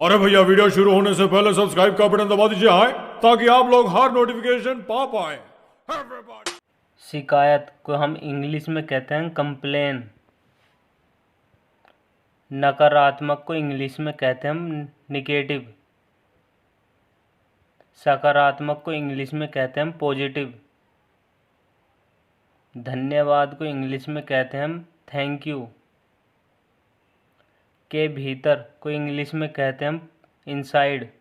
अरे भैया, वीडियो शुरू होने से पहले सब्सक्राइब का बटन दबा दीजिए हाय, ताकि आप लोग हर नोटिफिकेशन पा पाए। Everybody! शिकायत को हम इंग्लिश में कहते हैं कंप्लेन। नकारात्मक को इंग्लिश में कहते हैं हम निगेटिव। सकारात्मक को इंग्लिश में कहते हैं हम पॉजिटिव। धन्यवाद को इंग्लिश में कहते हैं हम थैंक यू। के भीतर को इंग्लिश में कहते हैं हम इनसाइड।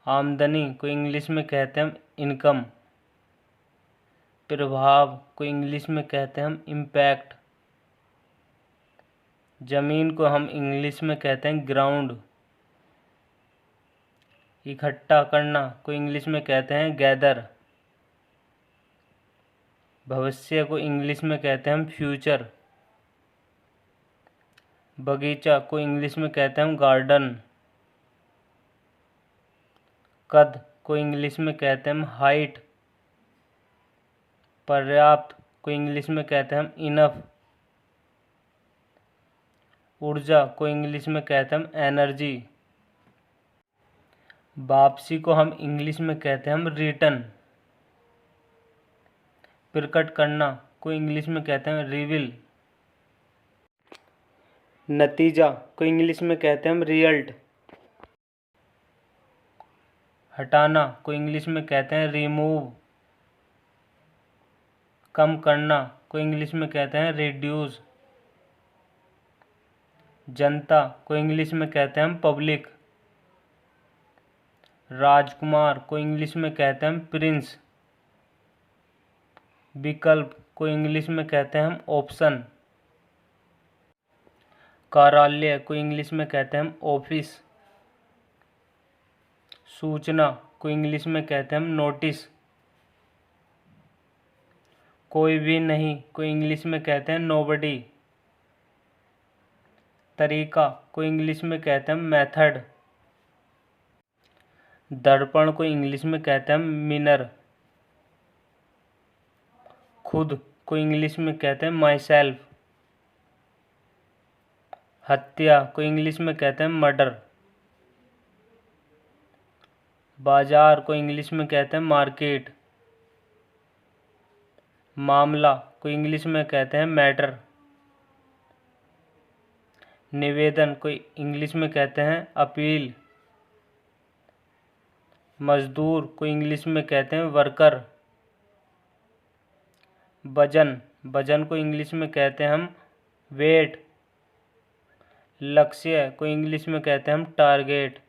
आमदनी को इंग्लिश में कहते हैं हम इनकम। प्रभाव को इंग्लिश में कहते हैं हम इम्पैक्ट। जमीन को हम इंग्लिश में कहते हैं ग्राउंड। इकट्ठा करना को इंग्लिश में कहते हैं गैदर। भविष्य को इंग्लिश में कहते हैं हम फ्यूचर। बगीचा को इंग्लिश में कहते हैं हम गार्डन। कद को इंग्लिश में कहते हैं हम हाइट। पर्याप्त को इंग्लिश में कहते हैं हम इनफ। ऊर्जा को इंग्लिश में कहते हैं हम एनर्जी। वापसी को हम इंग्लिश में कहते हैं हम रिटर्न। प्रकट करना को इंग्लिश में कहते हैं रिवील। नतीजा को इंग्लिश में कहते हैं हम रिजल्ट। हटाना को इंग्लिश में कहते हैं रिमूव। कम करना को इंग्लिश में कहते हैं रिड्यूस। जनता को इंग्लिश में कहते हैं हम पब्लिक। राजकुमार को इंग्लिश में कहते हैं हम प्रिंस। विकल्प को इंग्लिश में कहते हैं हम ऑप्शन। कार्यालय को इंग्लिश में कहते हैं हम ऑफिस। सूचना को इंग्लिश में कहते हैं हम नोटिस। कोई भी नहीं को इंग्लिश में कहते हैं नोबडी। तरीका को इंग्लिश में कहते हैं मेथड। दर्पण को इंग्लिश में कहते हैं मिरर। खुद को इंग्लिश में कहते हैं माई सेल्फ। हत्या को इंग्लिश में कहते हैं मर्डर। बाजार को इंग्लिश में कहते हैं मार्केट। मामला को इंग्लिश में कहते हैं मैटर। निवेदन को इंग्लिश में कहते हैं अपील। मजदूर को इंग्लिश में कहते हैं वर्कर। वजन वजन को इंग्लिश में कहते हैं हम वेट। लक्ष्य को इंग्लिश में कहते हैं हम टारगेट।